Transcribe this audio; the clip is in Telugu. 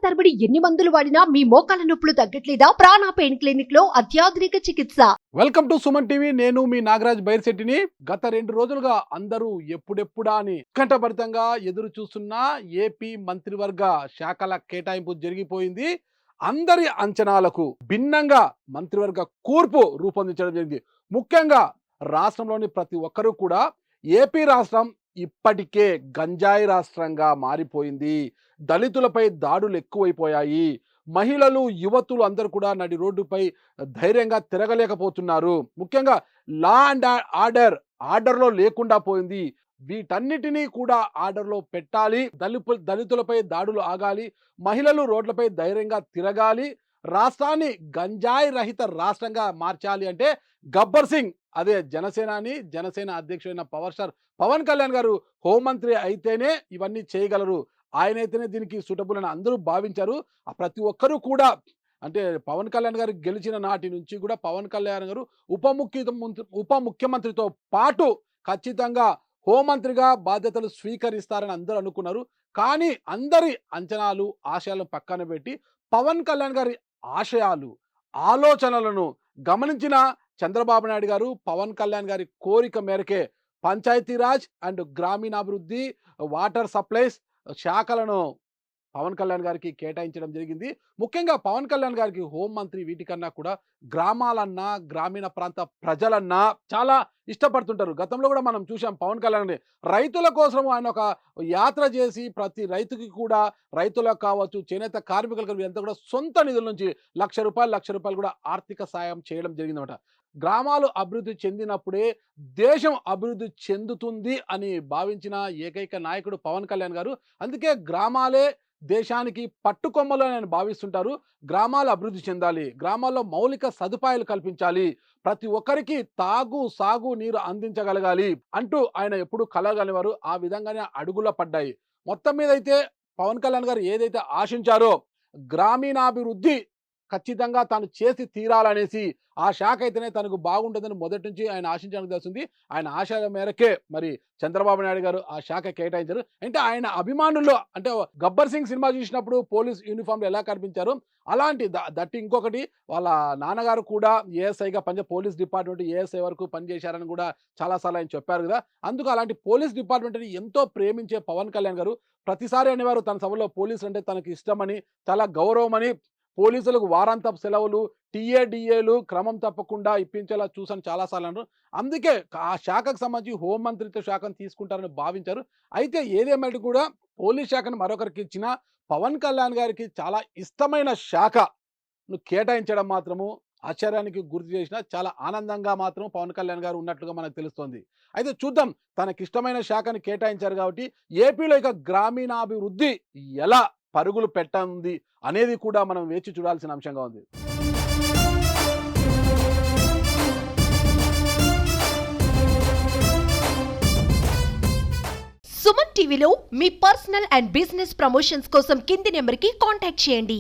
తరబడి ఎన్ని మందులు వాడినా మీ మోకాల నొప్పులు తగ్గట్లేదా? ప్రాణ పెయిన్ క్లినిక్ లో అత్యాధునిక చికిత్స. Welcome to Suman TV. నేను మీ నాగరాజ్ బైర్శెట్టిని. గత 2 రోజులుగా అందరూ ఎప్పుడెప్పుడా అని ఉత్కంఠభరితంగా ఎదురు చూస్తున్న ఏపీ మంత్రివర్గ శాఖల కేటాయింపు జరిగిపోయింది. అందరి అంచనాలకు భిన్నంగా మంత్రివర్గ కూర్పు రూపొందించడం జరిగింది. ముఖ్యంగా రాష్ట్రంలోని ప్రతి ఒక్కరూ కూడా ఏపీ రాష్ట్రం ఇప్పటికే గంజాయి రాష్ట్రంగా మారిపోయింది. దళితులపై దాడులు ఎక్కువైపోయాయి. మహిళలు, యువతులు అందరూ కూడా నడి రోడ్డుపై ధైర్యంగా తిరగలేకపోతున్నారు. ముఖ్యంగా లా అండ్ ఆర్డర్లో లేకుండా పోయింది. వీటన్నిటినీ కూడా ఆర్డర్లో పెట్టాలి. దళితులపై దాడులు ఆగాలి. మహిళలు రోడ్లపై ధైర్యంగా తిరగాలి. రాష్ట్రాన్ని గంజాయి రహిత రాష్ట్రంగా మార్చాలి అంటే గబ్బర్ సింగ్, అదే జనసేన అధ్యక్షుడైన పవర్ స్టార్ పవన్ కళ్యాణ్ గారు హోంమంత్రి అయితేనే ఇవన్నీ చేయగలరు. ఆయనైతేనే దీనికి సూటబుల్ అని అందరూ భావించారు. ప్రతి ఒక్కరూ కూడా అంటే పవన్ కళ్యాణ్ గారు గెలిచిన నాటి నుంచి కూడా పవన్ కళ్యాణ్ గారు ఉప ముఖ్యమంత్రితో పాటు ఖచ్చితంగా హోంమంత్రిగా బాధ్యతలు స్వీకరిస్తారని అందరూ అనుకున్నారు. కానీ అందరి అంచనాలు, ఆశయాలను పక్కన పెట్టి పవన్ కళ్యాణ్ గారి ఆశయాలు, ఆలోచనలను గమనించిన చంద్రబాబు నాయుడు గారు పవన్ కళ్యాణ్ గారి కోరిక మేరకే పంచాయతీరాజ్ అండ్ గ్రామీణాభివృద్ధి, వాటర్ సప్లైస్ శాఖలను పవన్ కళ్యాణ్ గారికి కేటాయించడం జరిగింది. ముఖ్యంగా పవన్ కళ్యాణ్ గారికి హోంమంత్రి వీటికన్నా కూడా గ్రామాలన్నా, గ్రామీణ ప్రాంత ప్రజలన్నా చాలా ఇష్టపడుతుంటారు. గతంలో కూడా మనం చూసాం పవన్ కళ్యాణ్ రైతుల కోసం ఆయన ఒక యాత్ర చేసి ప్రతి రైతుకి కూడా, రైతులకు కావచ్చు, చేనేత కార్మికులకు ఎంత కూడా సొంత నిధుల నుంచి లక్ష రూపాయలు కూడా ఆర్థిక సాయం చేయడం జరిగిందన్నమాట. గ్రామాలు అభివృద్ధి చెందినప్పుడే దేశం అభివృద్ధి చెందుతుంది అని భావించిన ఏకైక నాయకుడు పవన్ కళ్యాణ్ గారు. అందుకే గ్రామాలే దేశానికి పట్టుకొమ్మలు అని ఆయన భావిస్తుంటారు. గ్రామాలు అభివృద్ధి చెందాలి, గ్రామాల్లో మౌలిక సదుపాయాలు కల్పించాలి, ప్రతి ఒక్కరికి తాగు, సాగు నీరు అందించగలగాలి అంటూ ఆయన ఎప్పుడు కలగనివారు. ఆ విధంగానే అడుగుల పడ్డాయి. మొత్తం మీద అయితే పవన్ కళ్యాణ్ గారు ఏదైతే ఆశించారో గ్రామీణాభివృద్ధి ఖచ్చితంగా తాను చేసి తీరాలనేసి, ఆ శాఖ అయితేనే తనకు బాగుంటుందని మొదటి నుంచి ఆయన ఆశించడానికి తెలుస్తుంది. ఆయన ఆశల మేరకే మరి చంద్రబాబు నాయుడు గారు ఆ శాఖ కేటాయించారు. అంటే ఆయన అభిమానుల్లో అంటే గబ్బర్ సింగ్ సినిమా చూసినప్పుడు పోలీస్ యూనిఫామ్లో ఎలా కనిపించారు అలాంటి దట్టి ఇంకొకటి వాళ్ళ నాన్నగారు కూడా ఏఎస్ఐగా పోలీస్ డిపార్ట్మెంట్ ఏఎస్ఐ వరకు పనిచేశారని కూడా చాలాసార్లు ఆయన చెప్పారు కదా. అందుకు అలాంటి పోలీస్ డిపార్ట్మెంట్ని ఎంతో ప్రేమించే పవన్ కళ్యాణ్ గారు ప్రతిసారి అనేవారు తన సభలో పోలీసులు అంటే తనకు ఇష్టమని, చాలా గౌరవమని, పోలీసులకు వారాంతపు సెలవులు, టీఏడిఏలు క్రమం తప్పకుండా ఇప్పించేలా చూసాను చాలాసార్లు అన్నారు. అందుకే ఆ శాఖకు సంబంధించి హోంమంత్రిత్వ శాఖను తీసుకుంటారని భావించారు. అయితే ఏదేమైనా కూడా పోలీస్ శాఖను మరొకరికి ఇచ్చిన పవన్ కళ్యాణ్ గారికి చాలా ఇష్టమైన శాఖను కేటాయించడం మాత్రము ఆశ్చర్యానికి గుర్తు చేసిన, చాలా ఆనందంగా మాత్రం పవన్ కళ్యాణ్ గారు ఉన్నట్లుగా మనకు తెలుస్తోంది. అయితే చూద్దాం, తనకిష్టమైన శాఖను కేటాయించారు కాబట్టి ఏపీలో ఇక గ్రామీణాభివృద్ధి ఎలా పరుగులు పెట్టనుంది అనేది కూడా మనం వేచి చూడాల్సిన అంశంగా ఉంది. సుమన్ టీవీలో మీ పర్సనల్ అండ్ బిజినెస్ ప్రమోషన్స్ కోసం కింది నెంబర్కి కాంటాక్ట్ చేయండి.